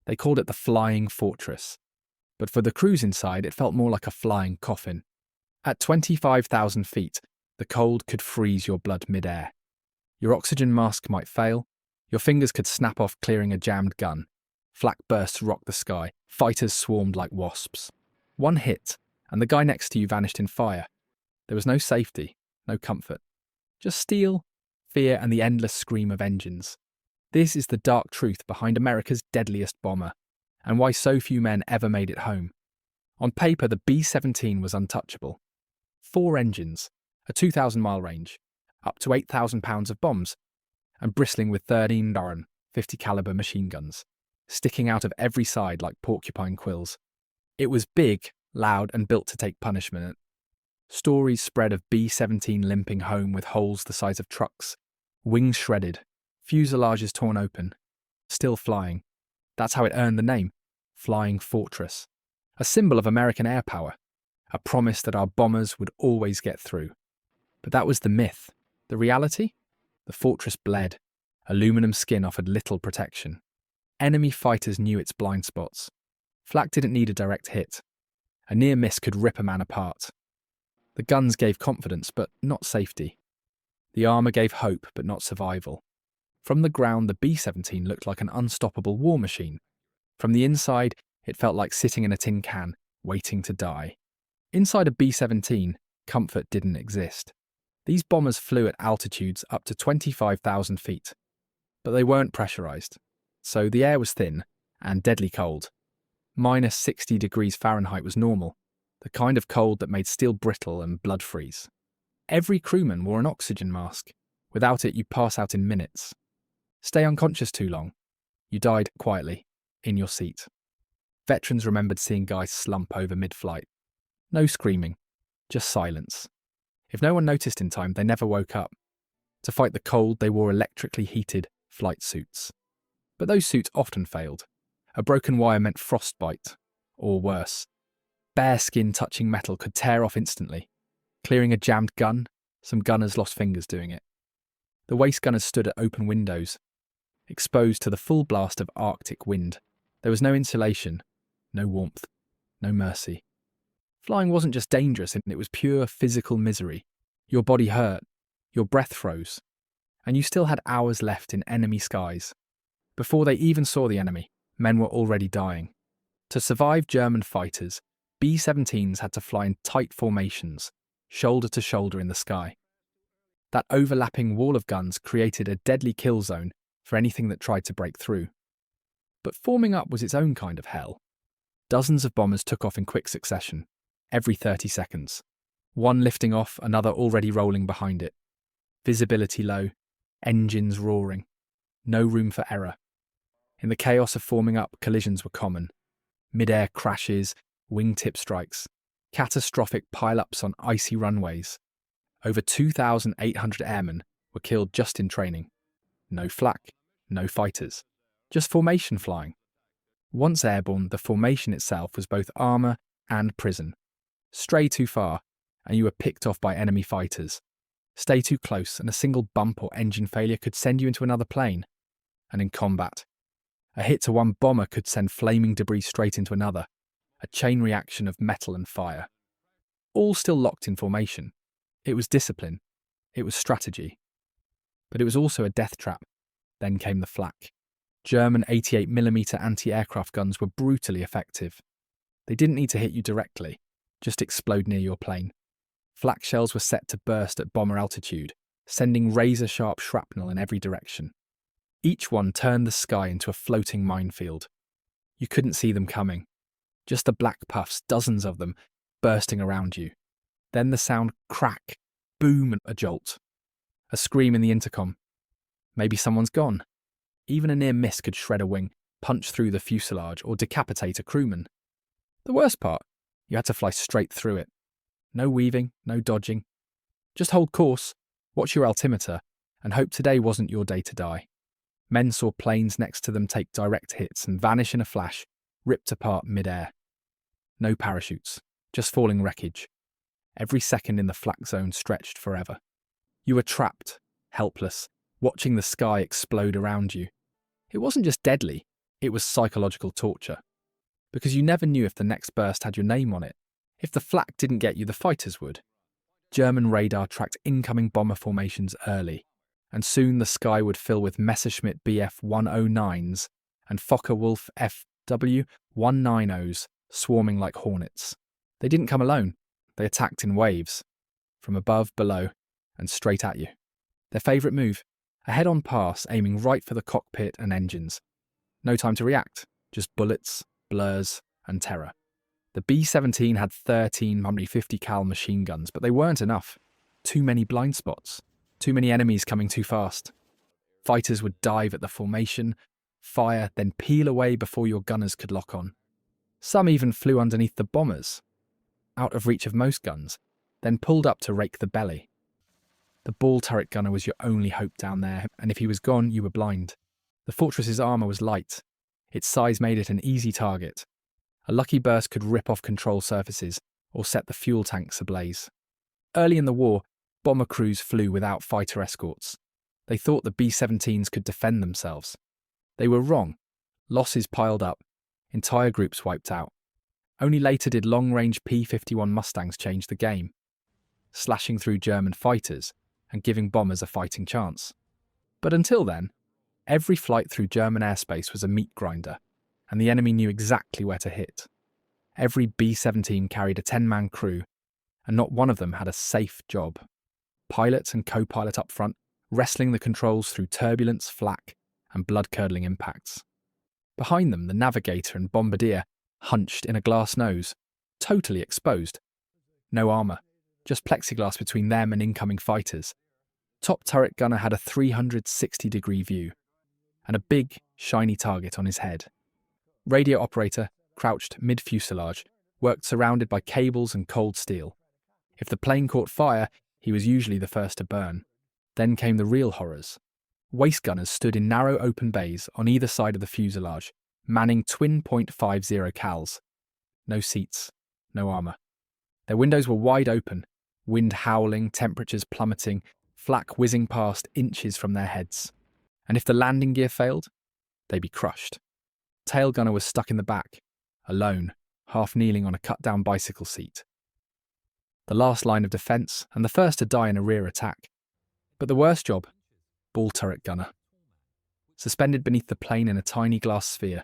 They called it the Flying Fortress. But for the crews inside, it felt more like a flying coffin. At 25,000 feet, the cold could freeze your blood mid-air. Your oxygen mask might fail. Your fingers could snap off clearing a jammed gun. Flak bursts rocked the sky. Fighters swarmed like wasps. One hit, and the guy next to you vanished in fire. There was no safety, no comfort. Just steel, fear, and the endless scream of engines. This is the dark truth behind America's deadliest bomber, and why so few men ever made it home. On paper, the B-17 was untouchable. 4 engines, a 2,000-mile range, up to 8,000 pounds of bombs, and bristling with 13 Airborne 50-caliber machine guns, sticking out of every side like porcupine quills. It was big, loud, and built to take punishment. Stories spread of B-17 limping home with holes the size of trucks, wings shredded, fuselages torn open, still flying. That's how it earned the name, Flying Fortress. A symbol of American air power, a promise that our bombers would always get through. But that was the myth. The reality? The fortress bled. Aluminum skin offered little protection. Enemy fighters knew its blind spots. Flak didn't need a direct hit. A near miss could rip a man apart. The guns gave confidence, but not safety. The armour gave hope, but not survival. From the ground, the B-17 looked like an unstoppable war machine. From the inside, it felt like sitting in a tin can, waiting to die. Inside a B-17, comfort didn't exist. These bombers flew at altitudes up to 25,000 feet. But they weren't pressurised, so the air was thin and deadly cold. Minus 60 degrees Fahrenheit was normal, the kind of cold that made steel brittle and blood freeze. Every crewman wore an oxygen mask. Without it, you'd pass out in minutes. Stay unconscious too long. You died quietly, in your seat. Veterans remembered seeing guys slump over mid-flight. No screaming, just silence. If no one noticed in time, they never woke up. To fight the cold, they wore electrically heated flight suits. But those suits often failed. A broken wire meant frostbite, or worse. Bare skin touching metal could tear off instantly. Clearing a jammed gun, some gunners lost fingers doing it. The waist gunners stood at open windows, exposed to the full blast of Arctic wind. There was no insulation, no warmth, no mercy. Flying wasn't just dangerous, it was pure physical misery. Your body hurt, your breath froze, and you still had hours left in enemy skies. Before they even saw the enemy, men were already dying. To survive German fighters, B-17s had to fly in tight formations, shoulder to shoulder in the sky. That overlapping wall of guns created a deadly kill zone for anything that tried to break through. But forming up was its own kind of hell. Dozens of bombers took off in quick succession, every 30 seconds. One lifting off, another already rolling behind it. Visibility low, engines roaring. No room for error. In the chaos of forming up, collisions were common. Mid-air crashes, wingtip strikes, catastrophic pile-ups on icy runways. Over 2,800 airmen were killed just in training. No flak, no fighters, just formation flying. Once airborne, the formation itself was both armour and prison. Stray too far, and you were picked off by enemy fighters. Stay too close, and a single bump or engine failure could send you into another plane. And in combat, a hit to one bomber could send flaming debris straight into another, a chain reaction of metal and fire. All still locked in formation. It was discipline. It was strategy. But it was also a death trap. Then came the flak. German 88mm anti-aircraft guns were brutally effective. They didn't need to hit you directly, just explode near your plane. Flak shells were set to burst at bomber altitude, sending razor-sharp shrapnel in every direction. Each one turned the sky into a floating minefield. You couldn't see them coming. Just the black puffs, dozens of them, bursting around you. Then the sound crack, boom, and a jolt. A scream in the intercom. Maybe someone's gone. Even a near miss could shred a wing, punch through the fuselage, or decapitate a crewman. The worst part, you had to fly straight through it. No weaving, no dodging. Just hold course, watch your altimeter, and hope today wasn't your day to die. Men saw planes next to them take direct hits and vanish in a flash, ripped apart mid-air. No parachutes, just falling wreckage. Every second in the flak zone stretched forever. You were trapped, helpless, watching the sky explode around you. It wasn't just deadly, It was psychological torture, because you never knew if the next burst had your name on it. If the flak didn't get you, the fighters would. German radar tracked incoming bomber formations early, and soon the sky would fill with Messerschmitt Bf-109s and Focke-Wulf Fw-190s swarming like hornets. They didn't come alone. They attacked in waves, from above, below, and straight at you. Their favourite move, a head-on pass aiming right for the cockpit and engines. No time to react, just bullets, blurs, and terror. The B-17 had 13 150 cal machine guns, but they weren't enough. Too many blind spots. Too many enemies coming too fast. Fighters would dive at the formation, fire, then peel away before your gunners could lock on. Some even flew underneath the bombers, out of reach of most guns, then pulled up to rake the belly. The ball turret gunner was your only hope down there, and if he was gone, you were blind. The fortress's armour was light. Its size made it an easy target. A lucky burst could rip off control surfaces or set the fuel tanks ablaze. Early in the war, bomber crews flew without fighter escorts. They thought the B-17s could defend themselves. They were wrong. Losses piled up. Entire groups wiped out. Only later did long-range P-51 Mustangs change the game, slashing through German fighters and giving bombers a fighting chance. But until then, every flight through German airspace was a meat grinder, and the enemy knew exactly where to hit. Every B-17 carried a 10-man crew, and not one of them had a safe job. Pilot and co-pilot up front, wrestling the controls through turbulence, flak, and blood-curdling impacts. Behind them, the navigator and bombardier hunched in a glass nose, totally exposed. No armour, just plexiglass between them and incoming fighters. Top turret gunner had a 360-degree view, and a big, shiny target on his head. Radio operator, crouched mid-fuselage, worked surrounded by cables and cold steel. If the plane caught fire, he was usually the first to burn. Then came the real horrors. Waist gunners stood in narrow open bays on either side of the fuselage, manning twin .50 cals. No seats, no armour. Their windows were wide open, wind howling, temperatures plummeting, flak whizzing past inches from their heads. And if the landing gear failed, they'd be crushed. Tail gunner was stuck in the back, alone, half kneeling on a cut-down bicycle seat. The last line of defence, and the first to die in a rear attack. But the worst job, ball turret gunner. Suspended beneath the plane in a tiny glass sphere,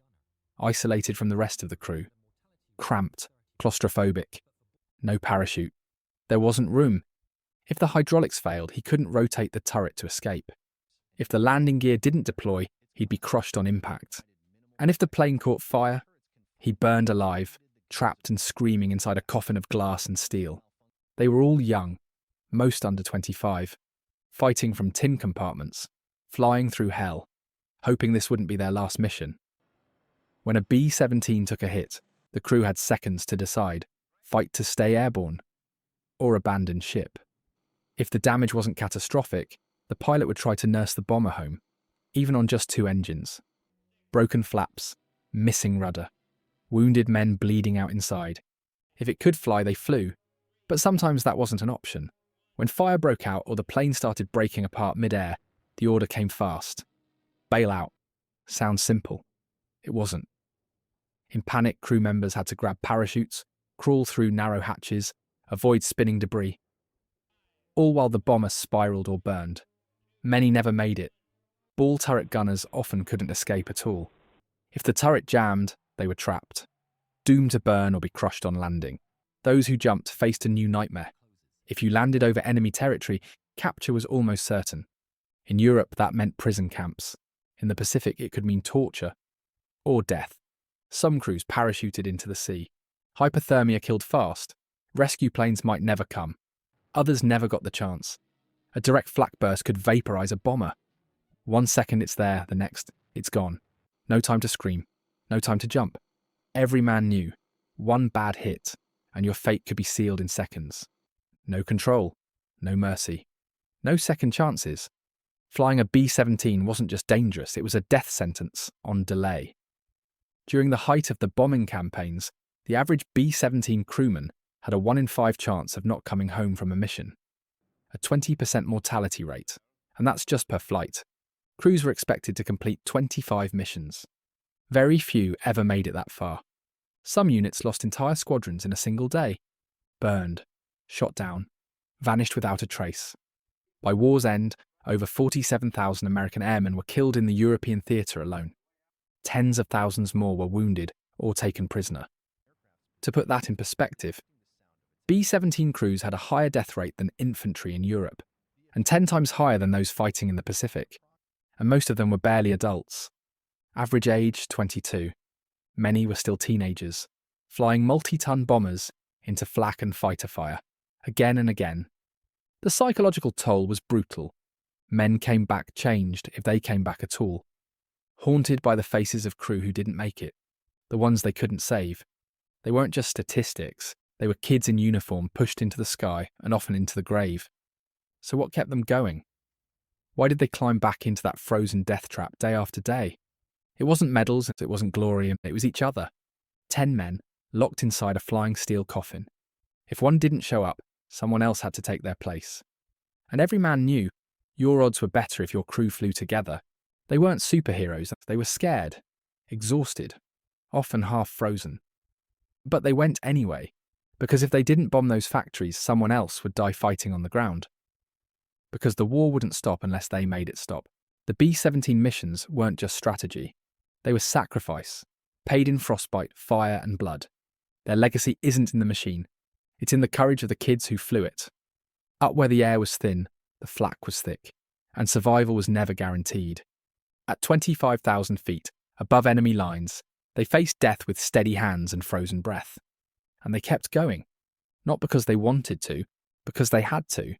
isolated from the rest of the crew. Cramped, claustrophobic. No parachute. There wasn't room. If the hydraulics failed, he couldn't rotate the turret to escape. If the landing gear didn't deploy, he'd be crushed on impact. And if the plane caught fire, he burned alive, trapped and screaming inside a coffin of glass and steel. They were all young, most under 25, fighting from tin compartments, flying through hell, hoping this wouldn't be their last mission. When a B-17 took a hit, the crew had seconds to decide, fight to stay airborne, or abandon ship. If the damage wasn't catastrophic, the pilot would try to nurse the bomber home, even on just 2 engines. Broken flaps, missing rudder, wounded men bleeding out inside. If it could fly, they flew, but sometimes that wasn't an option. When fire broke out or the plane started breaking apart mid-air, the order came fast. Bail out. Sounds simple. It wasn't. In panic, crew members had to grab parachutes, crawl through narrow hatches, avoid spinning debris. All while the bomber spiraled or burned. Many never made it. Ball turret gunners often couldn't escape at all. If the turret jammed, they were trapped, doomed to burn or be crushed on landing. Those who jumped faced a new nightmare. If you landed over enemy territory, capture was almost certain. In Europe, that meant prison camps. In the Pacific, it could mean torture or death. Some crews parachuted into the sea. Hypothermia killed fast. Rescue planes might never come. Others never got the chance. A direct flak burst could vaporize a bomber. 1 second it's there, the next, it's gone. No time to scream. No time to jump. Every man knew. One bad hit, and your fate could be sealed in seconds. No control. No mercy. No second chances. Flying a B-17 wasn't just dangerous, it was a death sentence on delay. During the height of the bombing campaigns, the average B-17 crewman had a 1 in 5 chance of not coming home from a mission. A 20% mortality rate, and that's just per flight. Crews were expected to complete 25 missions. Very few ever made it that far. Some units lost entire squadrons in a single day. Burned, shot down, vanished without a trace. By war's end, over 47,000 American airmen were killed in the European theatre alone. Tens of thousands more were wounded or taken prisoner. To put that in perspective, B-17 crews had a higher death rate than infantry in Europe, and 10 times higher than those fighting in the Pacific, and most of them were barely adults. Average age 22. Many were still teenagers, flying multi-ton bombers into flak and fighter fire, again and again. The psychological toll was brutal. Men came back changed, if they came back at all, haunted by the faces of crew who didn't make it, the ones they couldn't save. They weren't just statistics, they were kids in uniform pushed into the sky and often into the grave. So what kept them going? Why did they climb back into that frozen death trap day after day? It wasn't medals, it wasn't glory, it was each other. 10 men, locked inside a flying steel coffin. If one didn't show up, someone else had to take their place. And every man knew your odds were better if your crew flew together. They weren't superheroes, they were scared, exhausted, often half frozen. But they went anyway, because if they didn't bomb those factories, someone else would die fighting on the ground. Because the war wouldn't stop unless they made it stop. The B-17 missions weren't just strategy. They were sacrifice, paid in frostbite, fire and blood. Their legacy isn't in the machine. It's in the courage of the kids who flew it. Up where the air was thin, the flak was thick, and survival was never guaranteed. At 25,000 feet, above enemy lines, they faced death with steady hands and frozen breath. And they kept going. Not because they wanted to, because they had to.